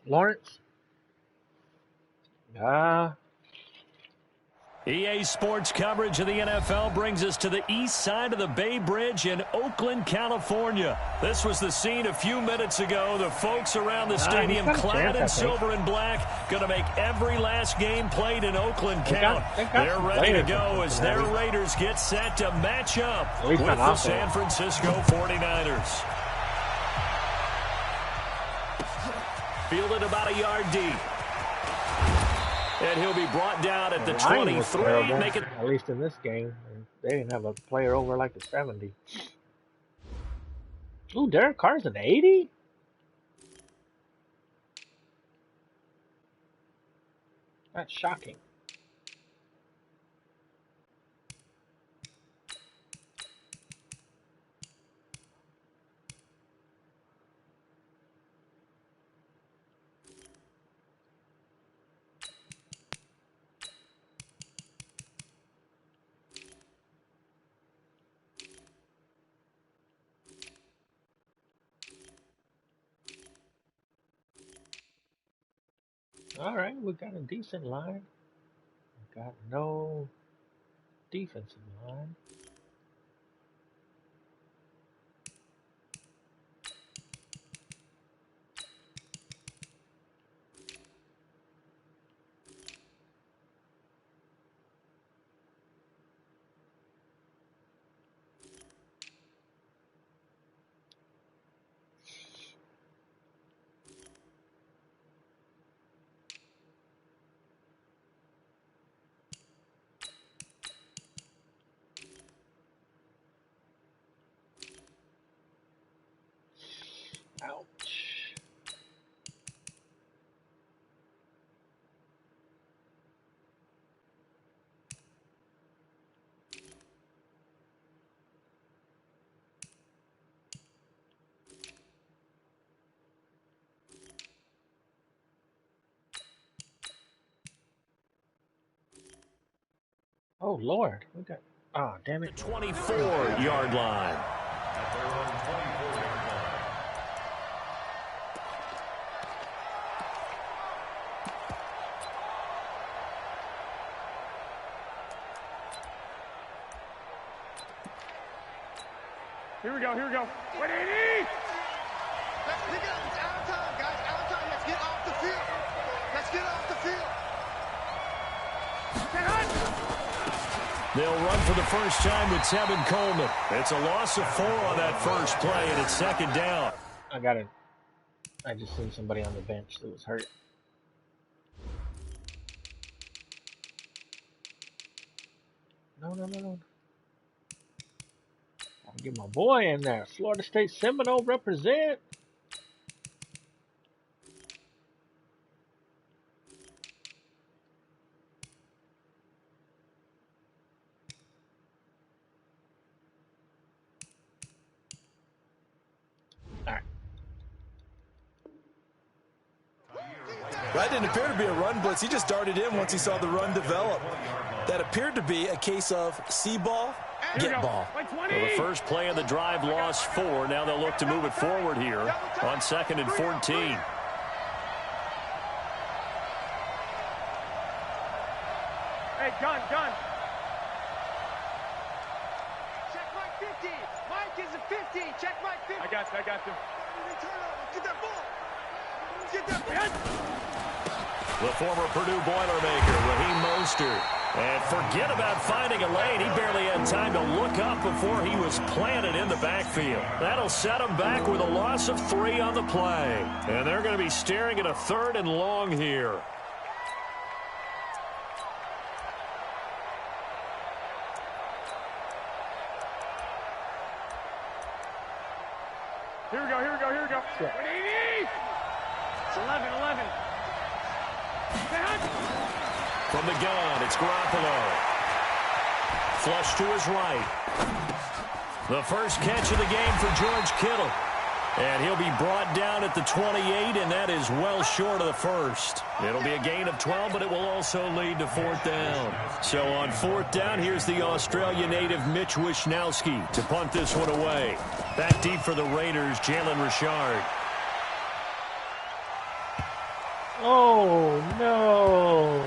Lawrence? EA Sports coverage of the NFL brings us to the east side of the Bay Bridge in Oakland, California. This was the scene a few minutes ago. The folks around the stadium clad in silver and black going to make every last game played in Oakland count. They're ready to go as their Raiders get set to match up with the San Francisco 49ers. Fielded about a yard deep. And he'll be brought down at the 23. At least in this game. They didn't have a player over like the 70. Ooh, Derek Carr's an 80? That's shocking. All right, we got a decent line. We got no defensive line. Ouch. Oh, Lord. We got... Oh, damn it. The 24-yard line. Here we go. 180! Pick it up. It's out of time, guys. Out of time. Let's get off the field. Let's get off the field. They'll run for the first time with Tevin Coleman. It's a loss of 4 on that first play, and it's second down. I just seen somebody on the bench that was hurt. No. I'll get my boy in there. Florida State Seminole represent. That didn't appear to be a run blitz. He just darted in once he saw the run develop. That appeared to be a case of see ball, get ball. Well, the first play of the drive lost 4. Now they'll look to move it forward here on 2nd and 14. Hey, gun. Check Mike 50. Mike is a 50. Check Mike 50. I got you. Get that ball. Get that ball. The former Purdue Boilermaker, Raheem Mostert. And forget about finding a lane. He barely had time to look up before he was planted in the backfield. That'll set him back with a loss of 3 on the play. And they're going to be staring at a 3rd and long here. Here we go. 180! It's 11. From the gun, it's Garoppolo. Flush to his right. The first catch of the game for George Kittle. And he'll be brought down at the 28, and that is well short of the first. It'll be a gain of 12, but it will also lead to 4th down. So on 4th down, here's the Australia native Mitch Wishnowsky to punt this one away. Back deep for the Raiders, Jalen Richard. Oh, no.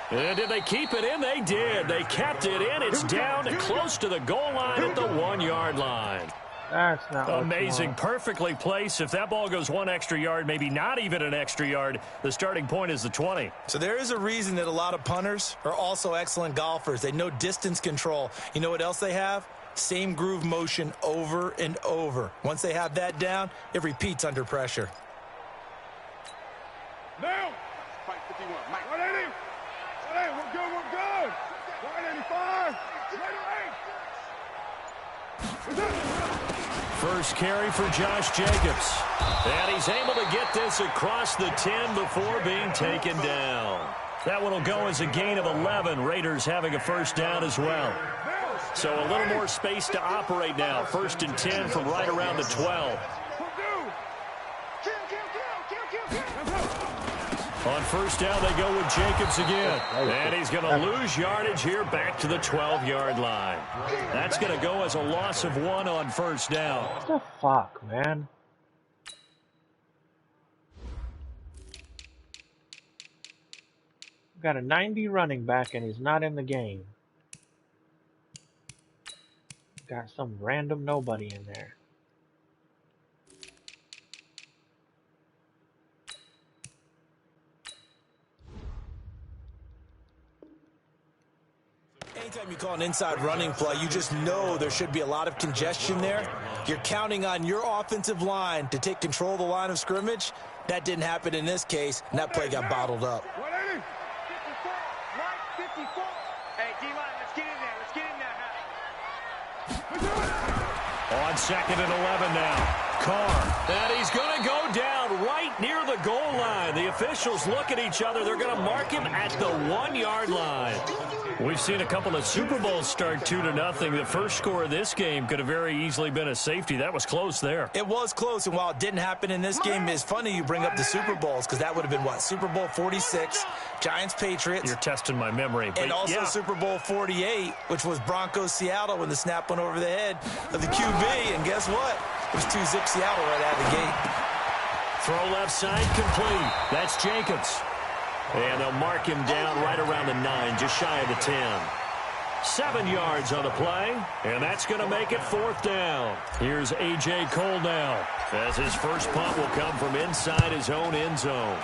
And did they keep it in? They did. They kept it in. It's down close to the goal line at the 1-yard line. That's not amazing. Perfectly placed. If that ball goes 1 extra yard, maybe not even an extra yard, the starting point is the 20. So there is a reason that a lot of punters are also excellent golfers. They know distance control. You know what else they have? Same groove motion over and over. Once they have that down, it repeats under pressure. Now, fight 51. Mike, 180. 180. We're good. We're good. 185. First carry for Josh Jacobs. And he's able to get this across the 10 before being taken down. That one will go as a gain of 11. Raiders having a first down as well. So a little more space to operate now. 1st and 10 from right around the 12. On first down, they go with Jacobs again. And he's going to lose yardage here back to the 12-yard line. That's going to go as a loss of 1 on first down. What the fuck, man? Got a 90 running back and he's not in the game. Got some random nobody in there. Anytime you call an inside running play, you just know there should be a lot of congestion there. You're counting on your offensive line to take control of the line of scrimmage. That didn't happen in this case, and that play got bottled up. 180. 54. Hey, D-line, let's get in there. Let's get in there. On 2nd and 11 now. Carr. And he's going to go down right near the goal line. The officials look at each other. They're going to mark him at the 1-yard line. We've seen a couple of Super Bowls start 2-0. The first score of this game could have very easily been a safety. That was close there. It was close, and while it didn't happen in this game, it's funny you bring up the Super Bowls because that would have been, what, Super Bowl 46, Giants-Patriots. You're testing my memory. And also Super Bowl 48, which was Broncos-Seattle when the snap went over the head of the QB. And guess what? It was 2-zip Seattle right out of the gate. Throw left side complete. That's Jacobs. And they'll mark him down right around the 9, just shy of the 10. 7 yards on the play, and that's going to make it 4th down. Here's A.J. Cole now, as his first punt will come from inside his own end zone.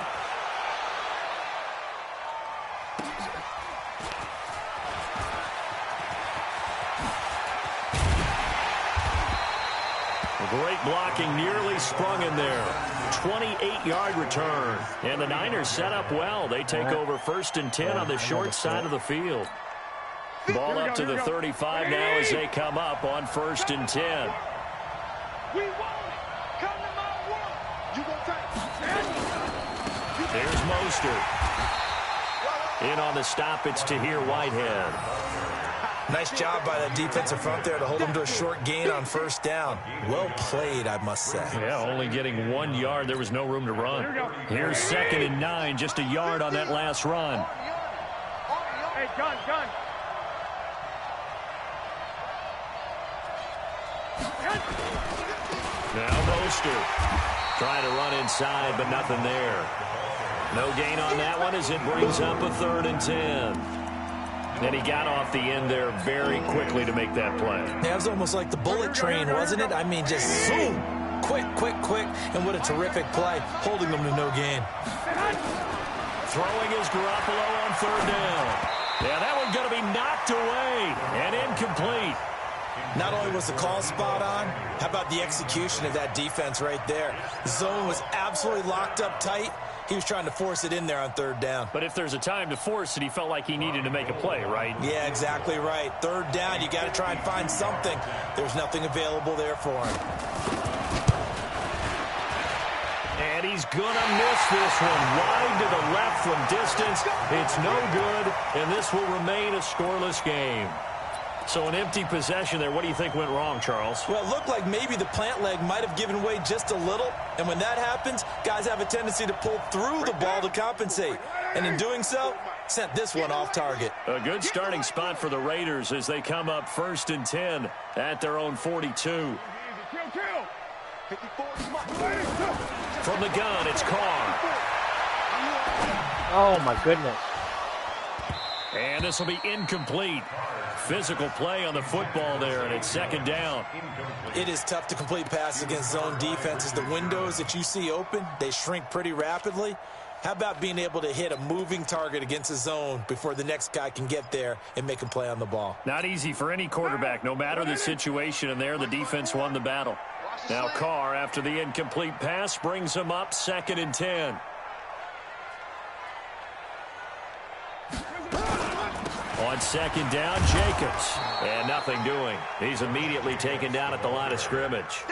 Great blocking, nearly sprung in there. 28-yard return. And the Niners set up well. They take over 1st and 10 on the short side of the field. Ball up to the 35 now as they come up on 1st and 10. We want it. Come to my world. You gonna take. There's Mostert. In on the stop, it's Tahir Whitehead. Nice job by that defensive front there to hold him to a short gain on 1st down. Well played, I must say. Yeah, only getting 1 yard. There was no room to run. Here's 2nd and 9, just a yard on that last run. Hey, gun. Now Mostert trying to run inside, but nothing there. No gain on that one as it brings up a 3rd and 10. And he got off the end there very quickly to make that play. That was almost like the bullet train, wasn't it? I mean, just zoom, quick. And what a terrific play, holding them to no gain. Throwing is Garoppolo on 3rd down. Yeah, that one's going to be knocked away and incomplete. Not only was the call spot on, how about the execution of that defense right there? The zone was absolutely locked up tight. He was trying to force it in there on 3rd down. But if there's a time to force it, he felt like he needed to make a play, right? Yeah, exactly right. 3rd down, you got to try and find something. There's nothing available there for him. And he's going to miss this one. Wide to the left from distance. It's no good, and this will remain a scoreless game. So an empty possession there. What do you think went wrong, Charles? Well, it looked like maybe the plant leg might have given way just a little. And when that happens, guys have a tendency to pull through the ball to compensate. And in doing so, sent this one off target. A good starting spot for the Raiders as they come up 1st and 10 at their own 42. From the gun, it's Carr. Oh, my goodness. And this will be incomplete. Physical play on the football there, and it's second down. It is tough to complete passes against zone defenses. The windows that you see open, they shrink pretty rapidly. How about being able to hit a moving target against a zone before the next guy can get there and make a play on the ball? Not easy for any quarterback, no matter the situation, and there the defense won the battle. Now Carr, after the incomplete pass, brings him up 2nd and 10. On 2nd down, Jacobs. And nothing doing. He's immediately taken down at the line of scrimmage.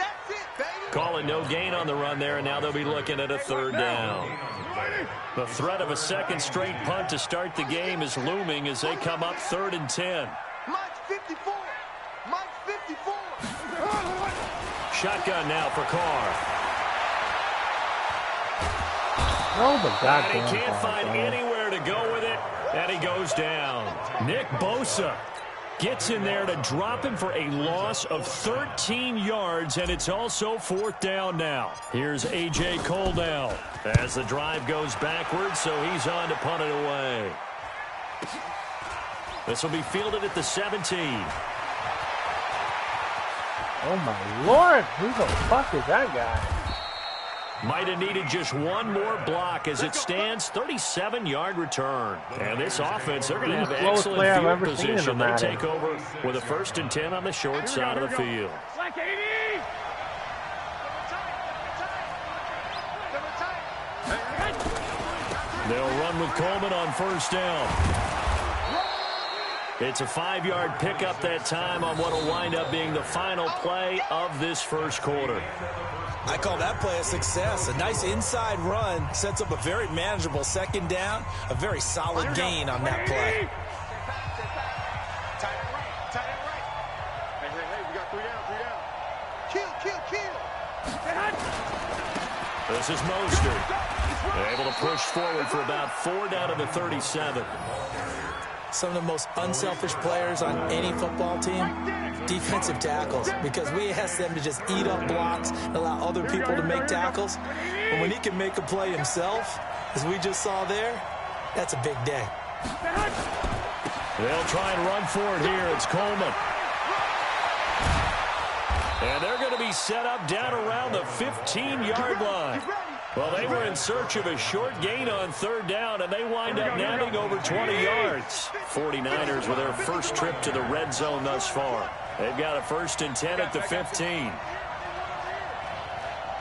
Calling no gain on the run there, and now they'll be looking at a 3rd down. The threat of a second straight punt to start the game is looming as they come up 3rd and 10. Mike 54. Mike 54. Shotgun now for Carr. Oh, the And goddamn. he can't find anywhere to go with it, and he goes down. Nick Bosa gets in there to drop him for a loss of 13 yards, and it's also 4th down now. Here's A.J. Cole now as the drive goes backwards, so he's on to punt it away. This will be fielded at the 17. Oh, my Lord. Who the fuck is that guy? Might have needed just one more block as it stands, 37-yard return. And this offense, they're going to have excellent field position. They take over with a 1st and 10 on the short side of the field. They'll run with Coleman on 1st down. It's a 5-yard pickup that time on what will wind up being the final play of this first quarter. I call that play a success. A nice inside run sets up a very manageable 2nd down, a very solid gain on that play. Tight end right. Hey, we got 3 down. Kill. This is Mostert. Able to push forward for about 4 down to the 37. Some of the most unselfish players on any football team, defensive tackles, because we ask them to just eat up blocks and allow other people to make tackles. But when he can make a play himself, as we just saw there, that's a big day. They'll try and run for it here. It's Coleman. And they're going to be set up down around the 15-yard line. Well, they were in search of a short gain on 3rd down, and they wind up nabbing over 20 yards. 49ers with their first trip to the red zone thus far. They've got a 1st and 10 at the 15.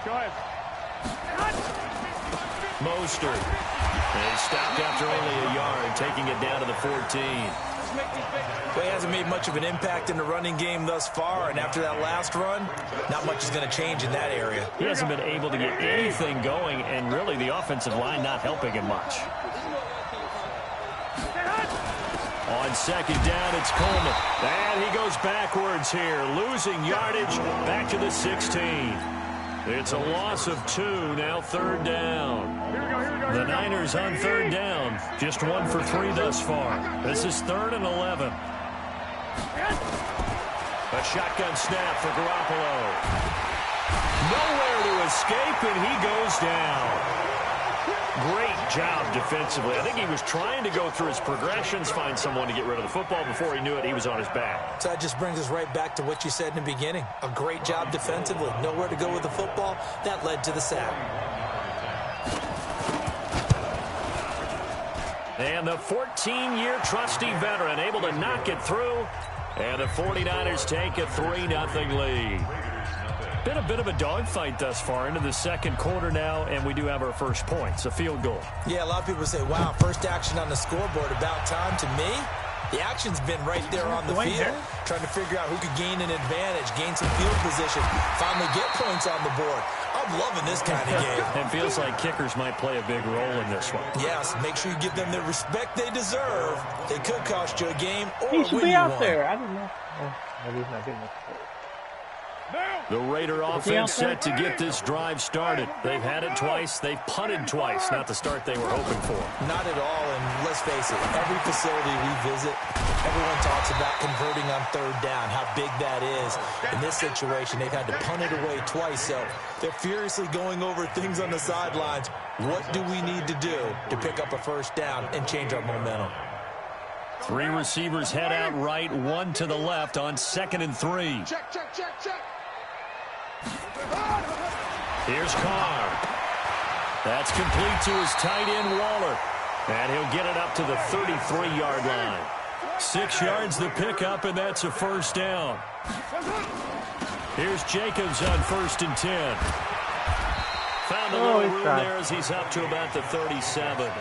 Go ahead. Mostert. They stopped after only a yard, taking it down to the 14. Well, he hasn't made much of an impact in the running game thus far, and after that last run, not much is going to change in that area. He hasn't been able to get anything going, and really the offensive line not helping him much. On 2nd down, it's Coleman. And he goes backwards here, losing yardage back to the 16. It's a loss of 2, now 3rd down. The Niners on 3rd down, just 1 for 3 thus far. This is 3rd and 11. A shotgun snap for Garoppolo. Nowhere to escape, and he goes down. Great job defensively. I think he was trying to go through his progressions, find someone to get rid of the football. Before he knew it, he was on his back. So that just brings us right back to what you said in the beginning. A great job defensively. Nowhere to go with the football. That led to the sack. And the 14-year trusty veteran able to knock it through. And the 49ers take a 3-0 lead. Been a bit of a dogfight thus far into the second quarter now, and we do have our first points, a field goal. Yeah, a lot of people say, wow, first action on the scoreboard, about time. To me, the action's been right there on the field, trying to figure out who could gain an advantage, gain some field position, finally get points on the board. I'm loving this kind of game. It feels like kickers might play a big role in this one. Yes, make sure you give them the respect they deserve. They could cost you a game or He should win be you out one. there. I don't know. Oh, maybe he's not getting it. The Raider offense set to get this drive started. They've had it twice. They've punted twice. Not the start they were hoping for. Not at all, and let's face it, every facility we visit, everyone talks about converting on third down, how big that is. In this situation, they've had to punt it away twice, so they're furiously going over things on the sidelines. What do we need to do to pick up a first down and change our momentum? 3 receivers head out right, 1 to the left on 2nd and 3. Check, check, check, check. Here's Carr. That's complete to his tight end, Waller. And he'll get it up to the 33-yard line. 6 yards the pickup, and that's a first down. Here's Jacobs on 1st and 10. Found a little room there as he's up to about the 37.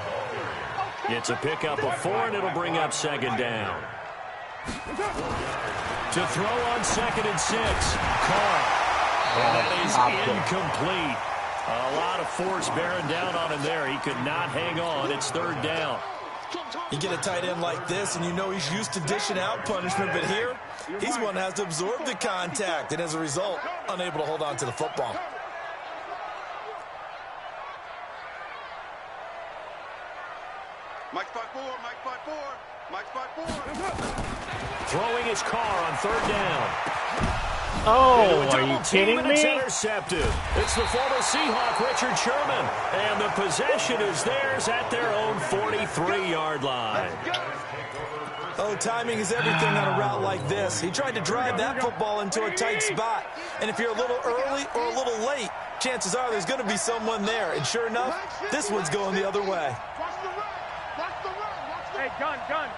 It's a pickup of 4, and it'll bring up 2nd down. To throw on 2nd and 6, Carr. And that is incomplete. A lot of force bearing down on him there. He could not hang on. It's 3rd down. You get a tight end like this, and you know he's used to dishing out punishment, but here, he's one that has to absorb the contact, and as a result, unable to hold on to the football. Mike spot 4, Mike spot 4, Mike spot 4. Throwing his Carr on 3rd down. Oh, are you kidding me? It's intercepted. It's the former Seahawk, Richard Sherman. And the possession is theirs at their own 43-yard line. Oh, timing is everything on a route like this. He tried to drive that football into a tight spot. And if you're a little early or a little late, chances are there's going to be someone there. And sure enough, this one's going the other way. Watch the run. Watch the run. Watch the run. Hey, gun.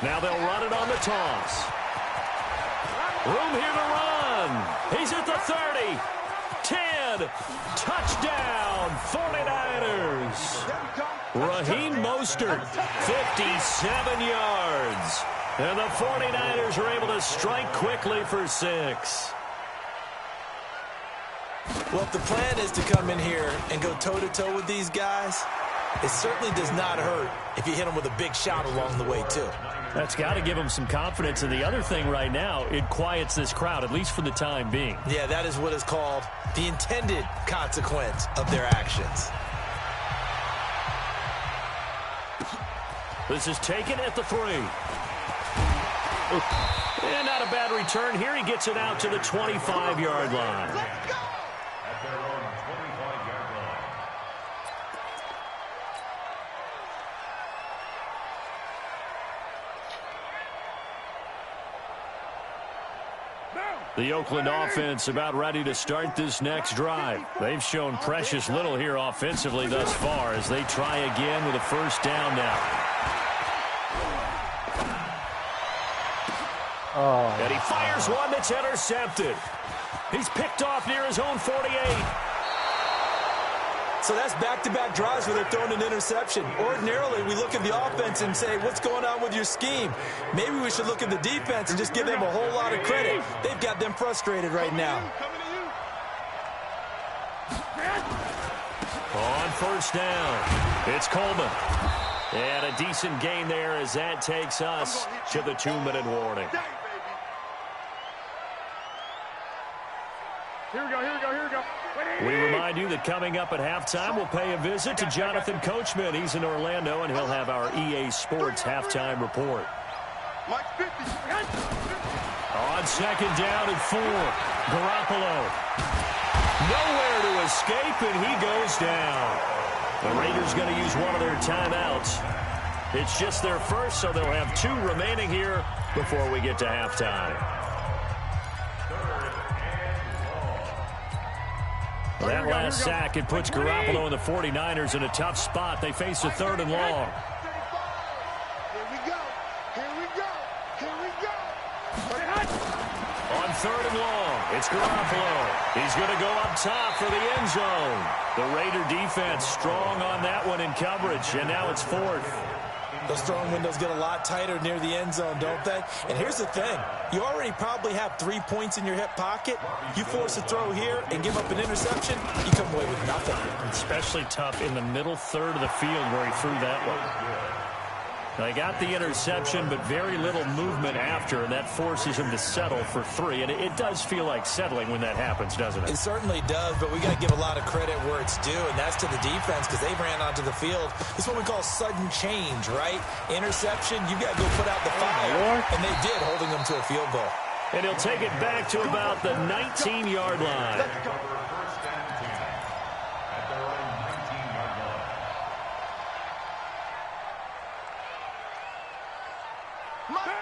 Now they'll run it on the toss. Room here to run. He's at the 30. 10. Touchdown, 49ers. Raheem Mostert, 57 yards. And the 49ers are able to strike quickly for 6. Well, if the plan is to come in here and go toe-to-toe with these guys, it certainly does not hurt if you hit them with a big shot along the way, too. That's got to give them some confidence. And the other thing right now, it quiets this crowd, at least for the time being. Yeah, that is what is called the intended consequence of their actions. This is taken at the 3. And not a bad return here. He gets it out to the 25-yard line. Let's go. The Oakland offense about ready to start this next drive. They've shown precious little here offensively thus far as they try again with a first down now. And he fires one that's intercepted. He's picked off near his own 48. So that's back-to-back drives where they're throwing an interception. Ordinarily, we look at the offense and say, what's going on with your scheme? Maybe we should look at the defense and just give them a whole lot of credit. They've got them frustrated right now. On first down, it's Coleman. And a decent gain there as that takes us to the 2-minute warning. Here we go. We remind you that coming up at halftime, we'll pay a visit to Jonathan Coachman. He's in Orlando, and he'll have our EA Sports halftime report. Mike 50. On 2nd down and 4, Garoppolo. Nowhere to escape, and he goes down. The Raiders going to use one of their timeouts. It's just their first, so they'll have 2 remaining here before we get to halftime. That last sack, it puts Garoppolo and the 49ers in a tough spot. They face a 3rd and long. Here we go. On 3rd and long, it's Garoppolo. He's going to go up top for the end zone. The Raider defense strong on that one in coverage, and now it's 4th. Those throwing windows get a lot tighter near the end zone, don't they? And here's the thing. You already probably have 3 points in your hip pocket. You force a throw here and give up an interception, you come away with nothing. Especially tough in the middle third of the field where he threw that one. They got the interception, but very little movement after, and that forces him to settle for 3. And it does feel like settling when that happens, doesn't it? It certainly does, but we got to give a lot of credit where it's due, and that's to the defense because they ran onto the field. It's what we call sudden change, right? Interception, you got to go put out the fire, and they did, holding them to a field goal. And he'll take it back to about the 19-yard line.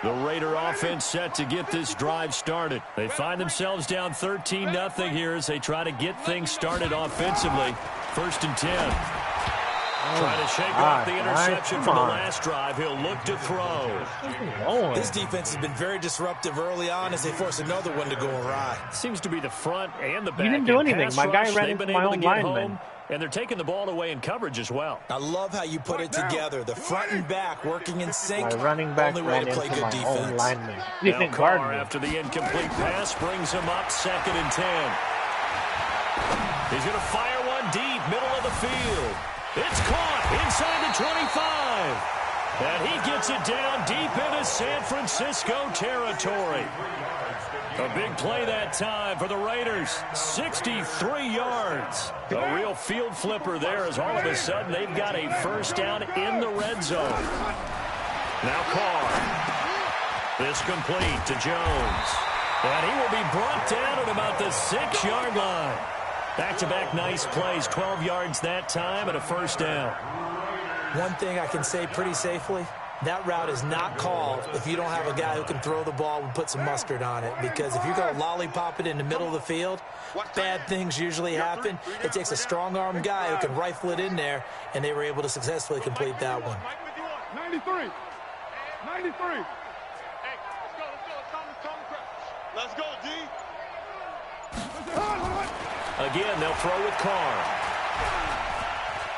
The Raider offense set to get this drive started. They find themselves down 13-0 here as they try to get things started offensively. 1st and 10. Trying to shake off the interception from the last drive. He'll look to throw. This defense has been very disruptive early on as they force another one to go awry. Seems to be the front and the back. You didn't do anything. My guy ran into my own lineman. And they're taking the ball away in coverage as well. I love how you put it together. The front and back working in sync. My running back only way ran to play into good my defense. own lineman. Now Carr, after the incomplete pass, brings him up 2nd and 10. He's going to fire one deep, middle of the field. It's caught inside the 25. And he gets it down deep into San Francisco territory. A big play that time for the Raiders. 63 yards. A real field flipper there as all of a sudden they've got a first down in the red zone. Now Carr. This complete to Jones. And he will be brought down at about the 6-yard line. Back-to-back nice plays. 12 yards that time and a first down. One thing I can say pretty safely, that route is not called if you don't have a guy who can throw the ball and put some mustard on it. Because if you're going to lollipop it in the middle of the field, bad things usually happen. It takes a strong-arm guy who can rifle it in there, and they were able to successfully complete that one. 93. 93. Hey, let's go, D. Again, they'll throw with Carr.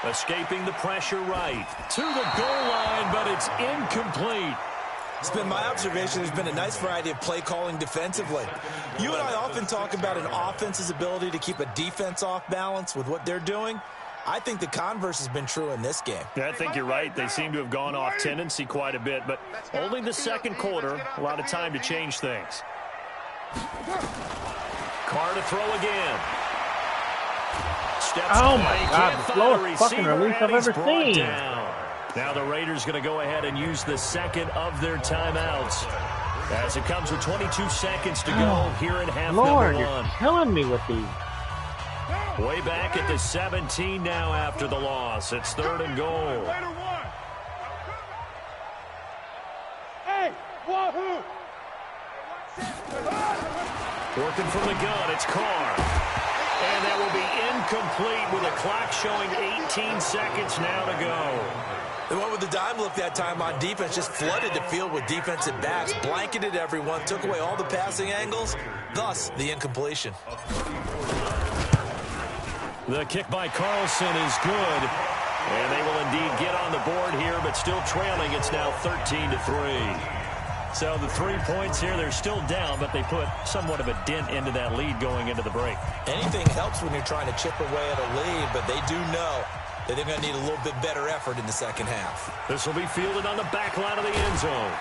Escaping the pressure right to the goal line, but it's incomplete. It's been my observation there's been a nice variety of play calling defensively. You and I often talk about an offense's ability to keep a defense off balance with what they're doing. I think the converse has been true in this game. Yeah, I think you're right. They seem to have gone off tendency quite a bit, but only the second quarter, a lot of time to change things. Carr to throw again. Steps oh my God, the slowest fucking release I've ever seen. Down. Now the Raiders going to go ahead and use the second of their timeouts as it comes with 22 seconds to go here in half Lord, number 1. You're killing me with these. Way back at the 17 now after the loss. It's 3rd and goal. Hey, wahoo! Working from the gun, it's Carr. And that will be incomplete with the clock showing 18 seconds now to go. They went with the dime look that time on defense, just flooded the field with defensive backs, blanketed everyone, took away all the passing angles, thus the incompletion. The kick by Carlson is good. And they will indeed get on the board here, but still trailing. It's now 13-3. So the 3 points here, they're still down, but they put somewhat of a dent into that lead going into the break. Anything helps when you're trying to chip away at a lead, but they do know that they're going to need a little bit better effort in the second half. This will be fielded on the back line of the end zone.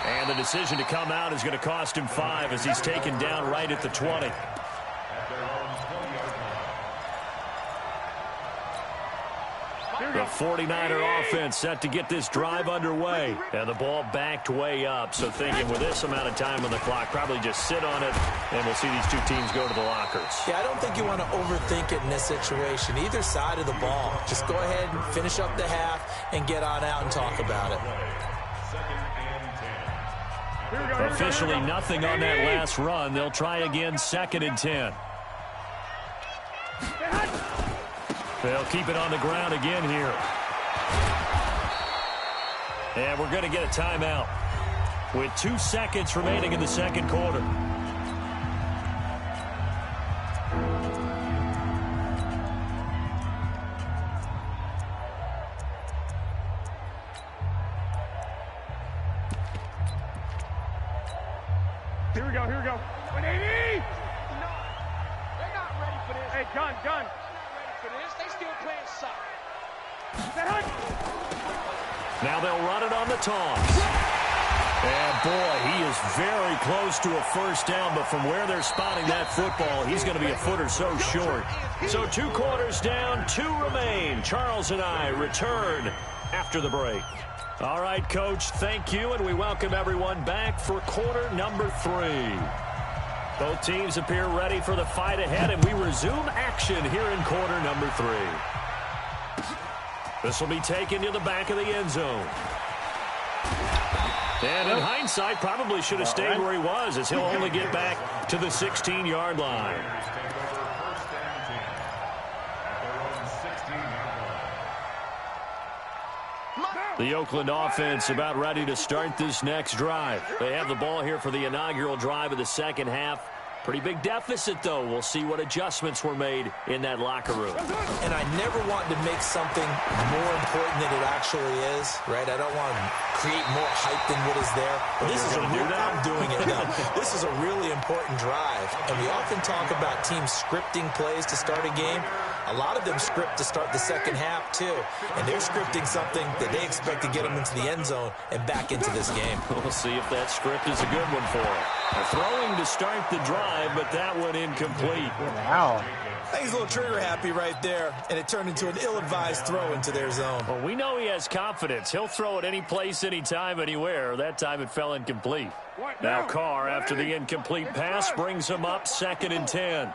And the decision to come out is going to cost him 5 as he's taken down right at the 20. The 49er offense set to get this drive underway. And the ball backed way up. So thinking with this amount of time on the clock, probably just sit on it, and we'll see these two teams go to the lockers. Yeah, I don't think you want to overthink it in this situation. Either side of the ball. Just go ahead and finish up the half and get on out and talk about it. Officially nothing on that last run. They'll try again, 2nd and 10. They'll keep it on the ground again here. And we're going to get a timeout with 2 seconds remaining in the second quarter. Here we go, here we go. 180! No, they're not ready for this. Hey, gun. They're not ready for this. They still playing soft. Now they'll run it on the toss. And, boy, he is very close to a first down, but from where they're spotting that football, he's going to be a foot or so short. So 2 quarters down, 2 remain. Charles and I return after the break. All right, Coach, thank you, and we welcome everyone back for quarter number 3. Both teams appear ready for the fight ahead, and we resume action here in quarter number 3. This will be taken to the back of the end zone. And in hindsight, probably should have stayed where he was, as he'll only get back to the 16-yard line. The Oakland offense about ready to start this next drive. They have the ball here for the inaugural drive of the second half. Pretty big deficit, though. We'll see what adjustments were made in that locker room. And I never want to make something more important than it actually is, right? I don't want to create more hype than what is there. But this is I'm doing it now. This is a really important drive. And we often talk about teams scripting plays to start a game. A lot of them script to start the second half, too. And they're scripting something that they expect to get them into the end zone and back into this game. We'll see if that script is a good one for them. Throwing to start the drive, but that one incomplete. Wow. I think he's a little trigger happy right there, and it turned into an ill-advised throw into their zone. Well, we know he has confidence. He'll throw it any place, anytime, anywhere. That time it fell incomplete. Now Carr, after the incomplete pass, brings him up 2nd and 10.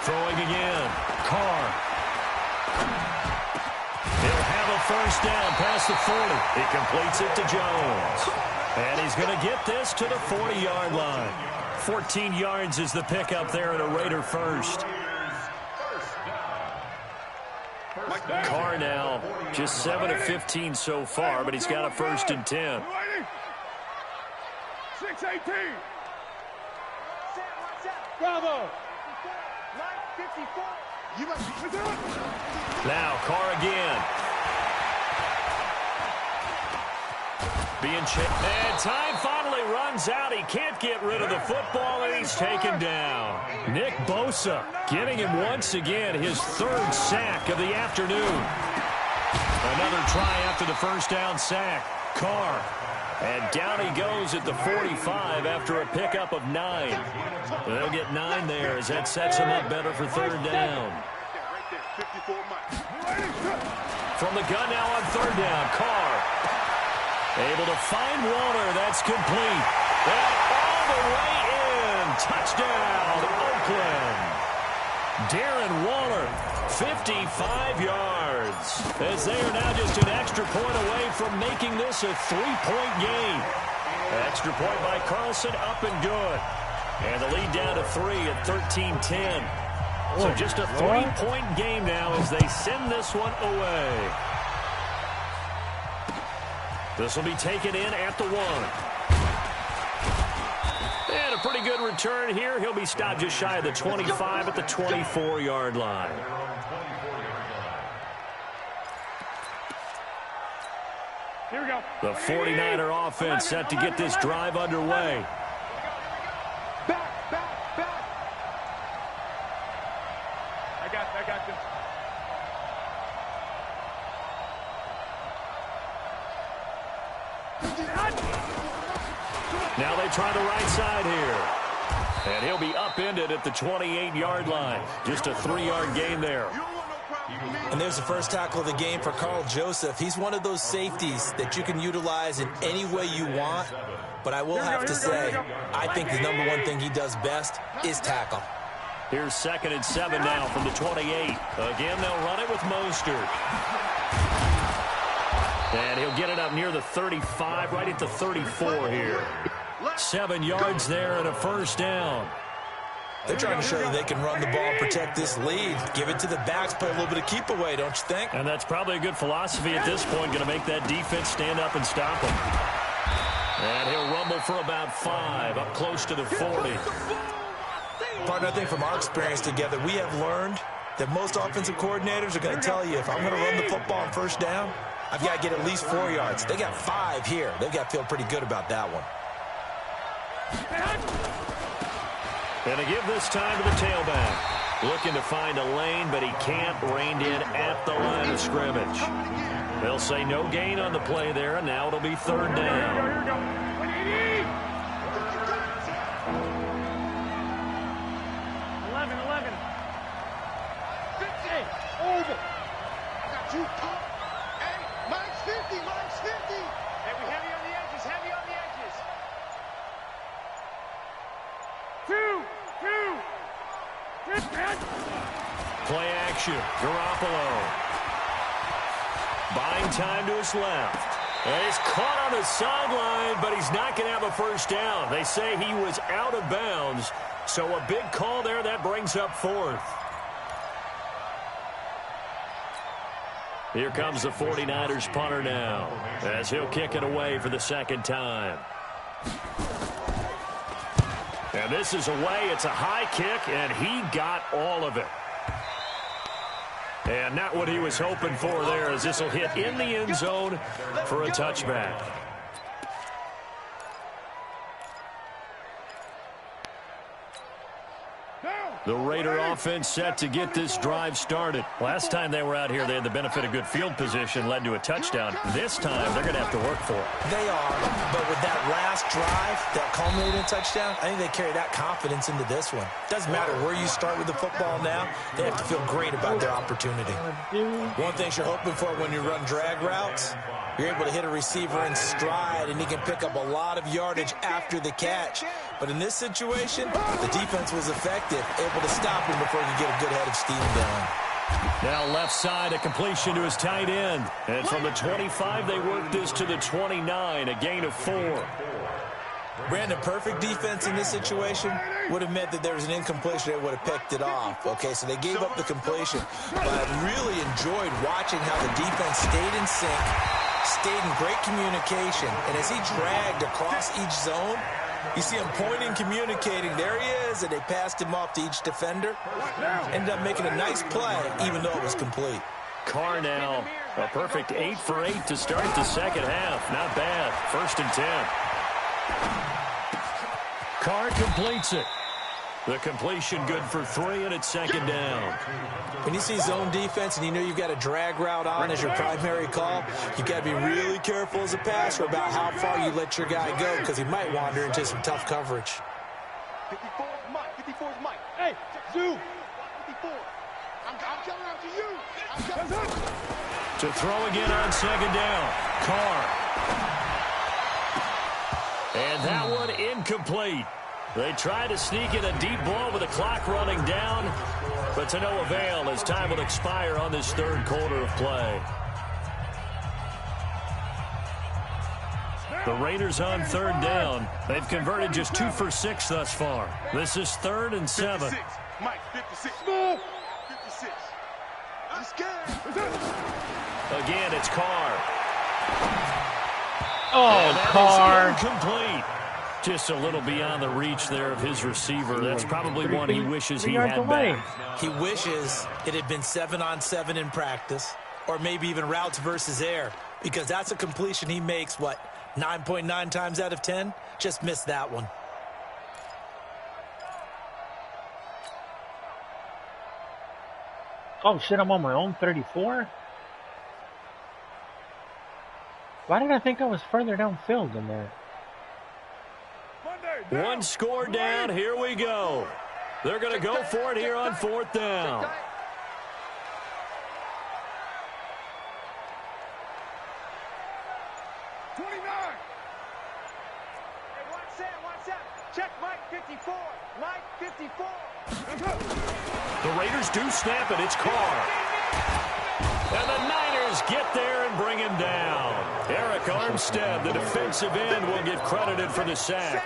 Throwing again. Carr. He'll have a first down past the 40. He completes it to Jones. And he's going to get this to the 40-yard line. 14 yards is the pickup there at a Raider first. Carr now just 7 of 15 so far, but he's got a 1st and 10. 6-18. Bravo. Now Carr again. And time finally runs out. He can't get rid of the football, and he's taken down. Nick Bosa getting him once again his 3rd sack of the afternoon. Another try after the first down sack. Carr. And down he goes at the 45 after a pickup of 9. They'll get 9 there as that sets him up better for 3rd down. From the gun now on 3rd down, Carr. Able to find Waller. That's complete. And all the way in. Touchdown, Oakland. Darren Waller, 55 yards. As they are now just an extra point away from making this a 3-point game. Extra point by Carlson, up and good. And the lead down to 3 at 13-10. So just a 3-point game now as they send this one away. This will be taken in at the 1. And a pretty good return here. He'll be stopped just shy of the 25 at the 24-yard line. Here we go. The 49er offense set to get this drive underway. Back. I got this. Now they try the right side here. And he'll be upended at the 28-yard line. Just a 3-yard gain there. And there's the first tackle of the game for Carl Joseph. He's one of those safeties that you can utilize in any way you want. But I will have to say, I think the number one thing he does best is tackle. Here's 2nd and 7 now from the 28. Again, they'll run it with Mostert. And he'll get it up near the 35, right at the 34 here. 7 yards there and a first down. They're trying to show you they can run the ball and protect this lead. Give it to the backs, play a little bit of keep away, don't you think? And that's probably a good philosophy at this point, going to make that defense stand up and stop him. And he'll rumble for about 5, up close to the 40. Partner, I think from our experience together, we have learned that most offensive coordinators are going to tell you, if I'm going to run the football on first down, I've got to get at least 4 yards. They got 5 here. They've got to feel pretty good about that one. And to give this time to the tailback. Looking to find a lane, but he can't. Reined in at the line of scrimmage. They'll say no gain on the play there, and now it'll be third down. Here we go. 180. 11. 50. Over. I got you. Hey, mine's 50. Mine's 50. Hey, we heavy on the edges. Heavy on the edges. 2. Play action. Garoppolo. Buying time to his left. And he's caught on the sideline, but he's not going to have a first down. They say he was out of bounds. So a big call there. That brings up fourth. Here comes the 49ers punter now, as he'll kick it away for the second time. And this is away. It's a high kick, and he got all of it. And not what he was hoping for there, as this will hit in the end zone for a touchback. The Raider offense set to get this drive started. Last time they were out here, they had the benefit of good field position, led to a touchdown. This time, they're going to have to work for it. They are, but with that last drive, that culminating touchdown, I think they carry that confidence into this one. Doesn't matter where you start with the football now, they have to feel great about their opportunity. One thing you're hoping for when you run drag routes, you're able to hit a receiver in stride, and he can pick up a lot of yardage after the catch. But in this situation, the defense was effective, able to stop him before he could get a good head of steam going. Now left side, a completion to his tight end. And from the 25, they work this to the 29, a gain of 4. Brandon, perfect defense in this situation would have meant that there was an incompletion. They would have picked it off. Okay, so they gave up the completion. But I really enjoyed watching how the defense stayed in sync, stayed in great communication. And as he dragged across each zone, you see him pointing, communicating. There he is, and they passed him off to each defender. Ended up making a nice play, even though it was complete. Carr now, a perfect 8 for 8 to start the second half. Not bad. 1st and 10. Carr completes it. The completion good for 3, and it's second down. When you see zone defense and you know you've got a drag route on as your primary call, you've got to be really careful as a passer about how far you let your guy go, because he might wander into some tough coverage. 54 is Mike. 54 is Mike. Hey, Zoo. 54. I'm coming out to you. I'm coming. To throw again on second down. Carr. And that one incomplete. They try to sneak in a deep ball with the clock running down, but to no avail as time will expire on this third quarter of play. The Raiders on third down. They've converted just 2 for 6 thus far. This is 3rd and 7. 56. Mike, 56. 56. Let's go. Again, it's Carr. Oh, Carr. Incomplete. Just a little beyond the reach there of his receiver. That's probably one he wishes he had back. He wishes it had been 7-on-7 in practice, or maybe even routes versus air, because that's a completion he makes, 9.9 times out of 10? Just missed that one. Oh, shit, I'm on my own 34? Why did I think I was further downfield than that? One score down. Here we go. They're going to go for it here on 4th down. Check Mike 54. Mike 54. The Raiders do snap it. It's Carr. And the Niners get there and bring him down. Eric Armstead, the defensive end, will get credited for the sack.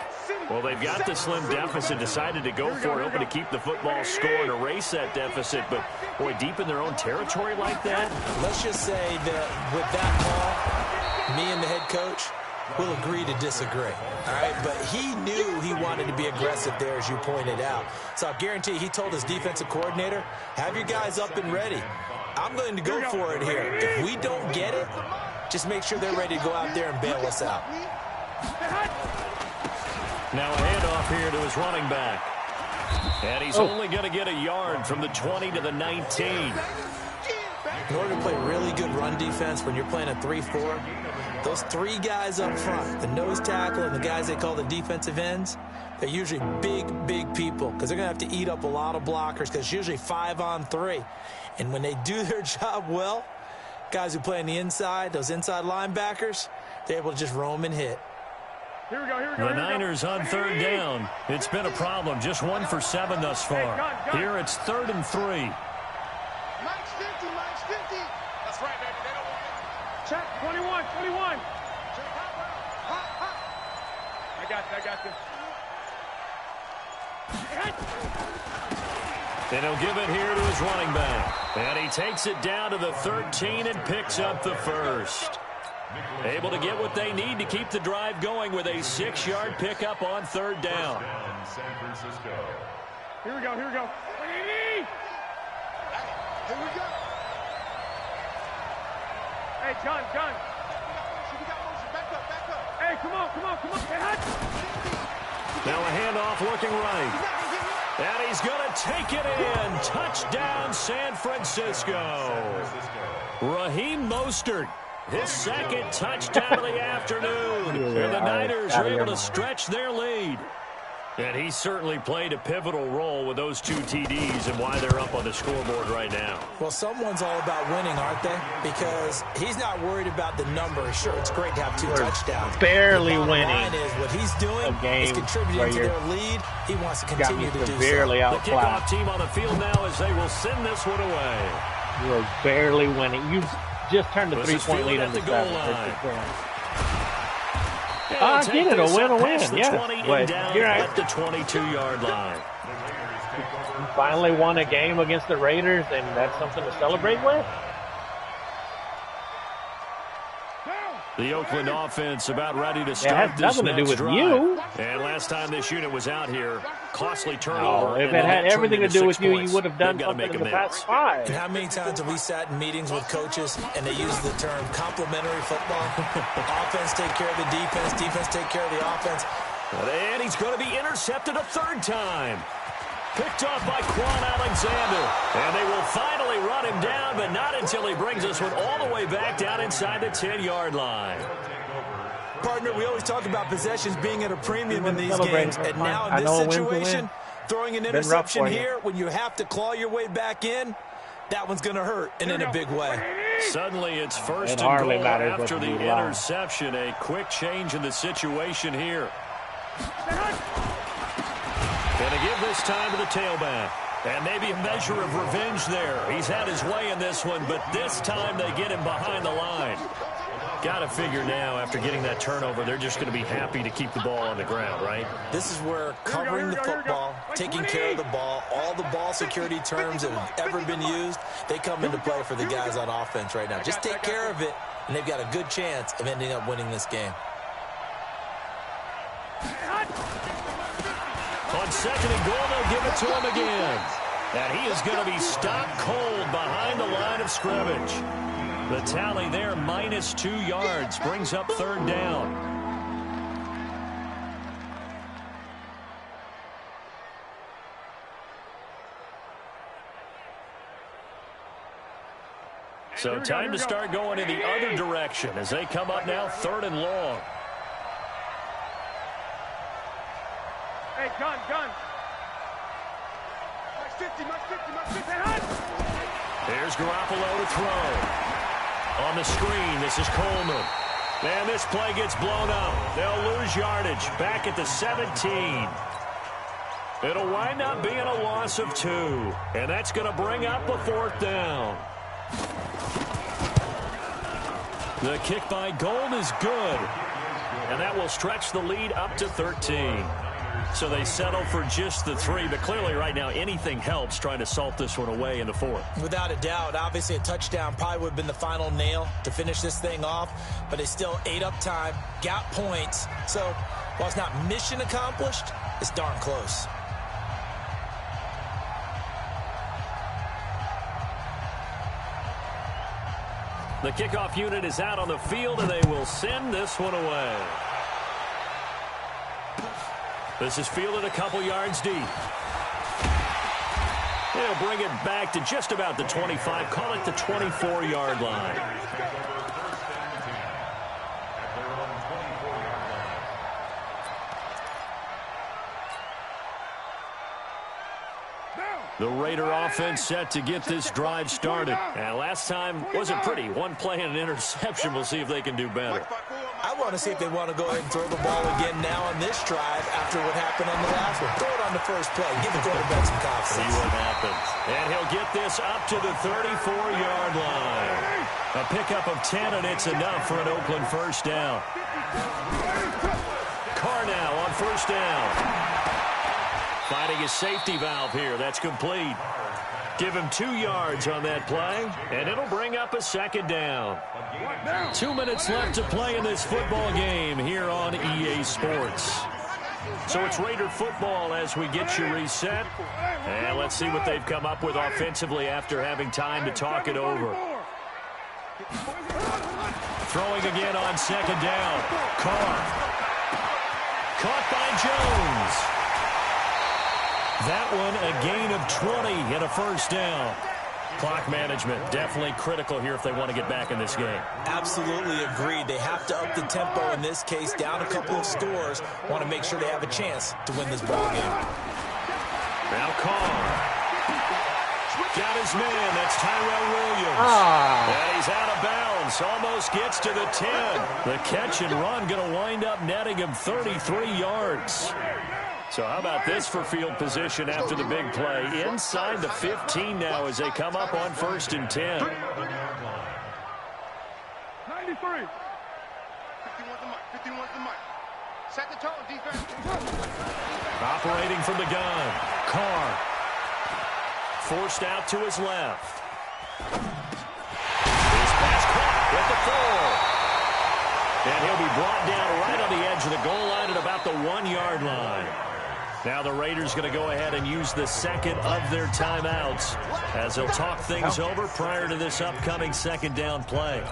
Well, they've got the slim deficit, decided to go for it, hoping to keep the football score and erase that deficit. But, boy, deep in their own territory like that. Let's just say that with that call, me and the head coach will agree to disagree. All right, but he knew he wanted to be aggressive there, as you pointed out. So I guarantee he told his defensive coordinator, have your guys up and ready. I'm going to go for it here. If we don't get it, just make sure they're ready to go out there and bail us out. Now a handoff here to his running back. And he's only going to get a yard from the 20 to the 19. In order to play really good run defense when you're playing a 3-4, those three guys up front, the nose tackle and the guys they call the defensive ends, they're usually big people because they're going to have to eat up a lot of blockers because it's usually 5-on-3. And when they do their job well, guys who play on the inside, those inside linebackers, they're able to just roam and hit. Here we go. The Niners on third down. It's been a problem. Just 1 for 7 thus far. Here it's 3rd and 3. Mike's 50, Mike's 50. That's right, baby. They don't want it. Check, 21. Check, hop. I got this. And he'll give it here to his running back. And he takes it down to the 13 and picks up the first. Able to get what they need to keep the drive going with a 6-yard pickup on third down. Here we go. Hey, here we go. Hey, John. We got motion. Back up. Hey, come on. Hey, hut. Now a handoff looking right. And he's going to take it in. Touchdown, San Francisco. Raheem Mostert, his second touchdown of the afternoon. And the Niners are able to stretch their lead. And he certainly played a pivotal role with those 2 TDs and why they're up on the scoreboard right now. Well, someone's all about winning, aren't they? Because he's not worried about the number. Sure, it's great to have 2 touchdowns. Barely the winning. Line is what he's doing is contributing to their lead. He wants to continue to do so. The kickoff team on the field now as they will send this one away. You are barely winning. You just turned the 3-point lead into 7. Get it, a win. Yeah. But you're at the 22-yard line. You finally won a game against the Raiders, and that's something to celebrate with? The Oakland offense about ready to start this nothing to do with drive. you. And last time this unit was out here, costly turnover. If it had everything to do with you, you would have done something in the past 5. And how many times have we sat in meetings with coaches and they use the term complementary football? Offense take care of the defense take care of the offense. And he's going to be intercepted a 3rd time. Picked off by Quan Alexander. And they will finally run him down, but not until he brings this one all the way back down inside the 10-yard line. Partner, we always talk about possessions being at a premium in these games. And now in this situation, throwing an interception here when you have to claw your way back in, that one's going to hurt, and in a big way. Suddenly it's 1st and goal after the interception. A quick change in the situation here. Going to give this time to the tailback. And maybe a measure of revenge there. He's had his way in this one, but this time they get him behind the line. Got to figure now, after getting that turnover, they're just going to be happy to keep the ball on the ground, right? This is where covering the football, taking care of the ball, all the ball security terms that have ever been used, they come into play for the guys on offense right now. Just take care of it, and they've got a good chance of ending up winning this game. On 2nd and goal, they'll give it to him again. And he is going to be stopped cold behind the line of scrimmage. The tally there, -2 yards, brings up 3rd down. So time to start going in the other direction as they come up now 3rd and long. Hey, gun. Mike's 50. Here's Garoppolo to throw. On the screen, this is Coleman. And this play gets blown up. They'll lose yardage back at the 17. It'll wind up being a loss of 2. And that's going to bring up a 4th down. The kick by Gold is good. And that will stretch the lead up to 13. So they settle for just the 3, but clearly right now anything helps trying to salt this one away in the 4th. Without a doubt, obviously a touchdown probably would have been the final nail to finish this thing off, but they still ate up time, got points. So while it's not mission accomplished, it's darn close. The kickoff unit is out on the field, and they will send this one away. This is fielded a couple yards deep. They'll bring it back to just about the 25. Call it the 24-yard line. The Raider offense set to get this drive started. And last time wasn't pretty. One play and an interception. We'll see if they can do better. I want to see if they want to go ahead and throw the ball again now on this drive after what happened on the last one. Throw it on the first play. Give the quarterback some confidence. See what happens. And he'll get this up to the 34-yard line. A pickup of 10, and it's enough for an Oakland first down. Carr now on first down. Finding his safety valve here. That's complete. Give him 2 yards on that play, and it'll bring up a second down. 2 minutes left to play in this football game here on EA Sports. So it's Raider football as we get you reset. And let's see what they've come up with offensively after having time to talk it over. Throwing again on second down. Carr. Caught by Jones. That one a gain of 20 and a first down. Clock management definitely critical here if they want to get back in this game. Absolutely agreed. They have to up the tempo in this case, down a couple of scores. Want to make sure they have a chance to win this ball game. Now Carr. Got his man. That's Tyrell Williams. And he's out of bounds. Almost gets to the 10. The catch and run going to wind up netting him 33 yards. So how about this for field position after the big play? Inside the 15 now as they come up on 1st and 10. 93. 51's the mark. Set the tone, defense. Operating from the gun. Carr. Forced out to his left. His pass caught with the 4. And he'll be brought down right on the edge of the goal line at about the 1-yard line. Now the Raiders going to go ahead and use the second of their timeouts as they'll talk things over prior to this upcoming second down play.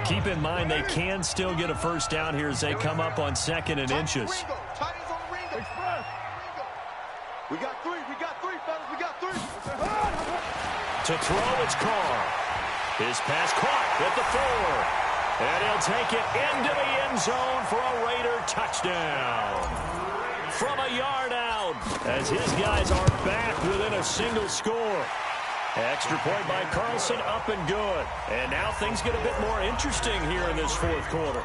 Keep in mind they can still get a first down here as they come up on 2nd and inches. We got three, fellas, we got 3. To throw, it's Carr. His pass caught at the 4. And he'll take it into the end zone for a Raider touchdown. From a yard out, as his guys are back within a single score. Extra point by Carlson, up and good. And now things get a bit more interesting here in this 4th quarter.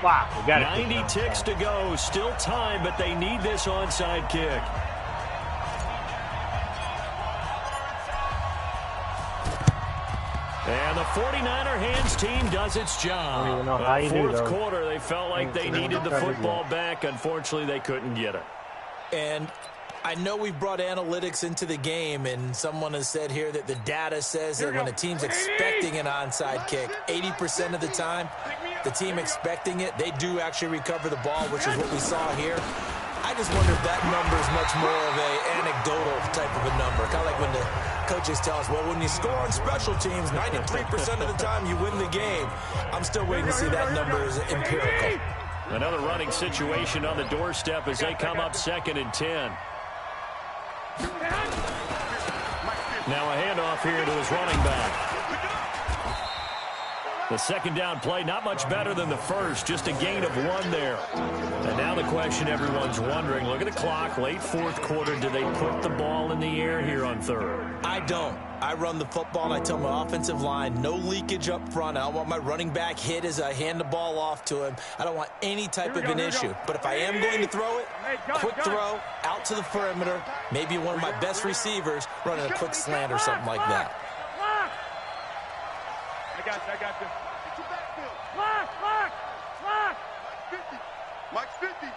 Wow, we got it. 90 ticks to go, still time, but they need this onside kick. And the 49er hands team does its job. I don't even know how you do 4th those. quarter, they felt like they needed the football back. Unfortunately, they couldn't get it. And I know we brought analytics into the game, and someone has said here that the data says that when a team's expecting an onside kick, 80% of the time, the team expecting it, they do actually recover the ball, which is what we saw here. I just wonder if that number is much more of an anecdotal type of a number. Kind of like when the coaches tell us, well, when you score on special teams, 93% of the time you win the game. I'm still waiting to see that number is empirical. Another running situation on the doorstep as they come up 2nd and 10. Now a handoff here to his running back. The second down play, not much better than the first, just a gain of 1 there. And now the question everyone's wondering, look at the clock, late 4th quarter, do they put the ball in the air here on 3rd? I don't. I run the football, and I tell my offensive line, no leakage up front. I don't want my running back hit as I hand the ball off to him. I don't want any type of an issue. But if I am going to throw it, quick throw, out to the perimeter, maybe one of my best receivers running a quick slant or something like that. I got you. Get your backfield. Lock. Mike's 50.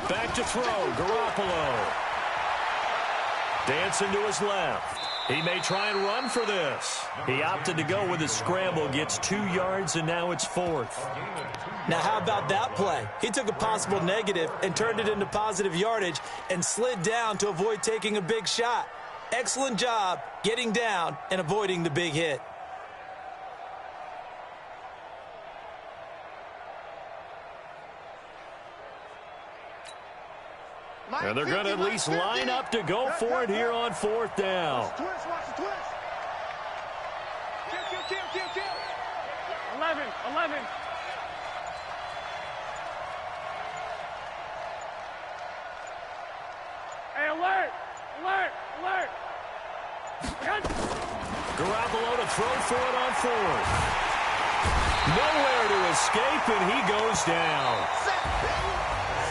Back to throw, Garoppolo. Dancing to his left. He may try and run for this. He opted to go with a scramble, gets 2 yards, and now it's 4th. Now, how about that play? He took a possible negative and turned it into positive yardage and slid down to avoid taking a big shot. Excellent job getting down and avoiding the big hit. And they're going to at least line up to go for it here on 4th down. Watch the twist, watch the twist. Kill. 11. Hey, alert. Garoppolo to throw for it on 4th. Nowhere to escape, and he goes down.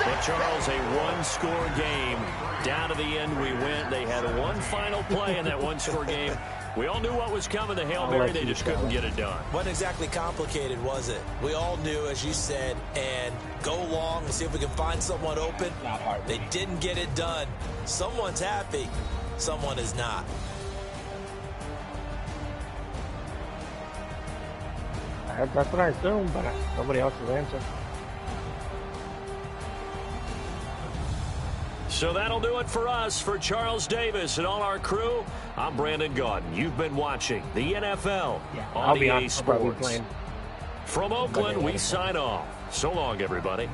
But, Charles, a one-score game. Down to the end we went. They had one final play in that one-score game. We all knew what was coming. The Hail Mary, they just couldn't get it done. Wasn't exactly complicated, was it? We all knew, as you said, and go long and see if we can find someone open. They didn't get it done. Someone's happy. Someone is not. That's what I assumed, but nobody else has answered. So that'll do it for us. For Charles Davis and all our crew, I'm Brandon Gaudin. You've been watching the NFL on EA Sports. From Oakland, we sign off. So long, everybody.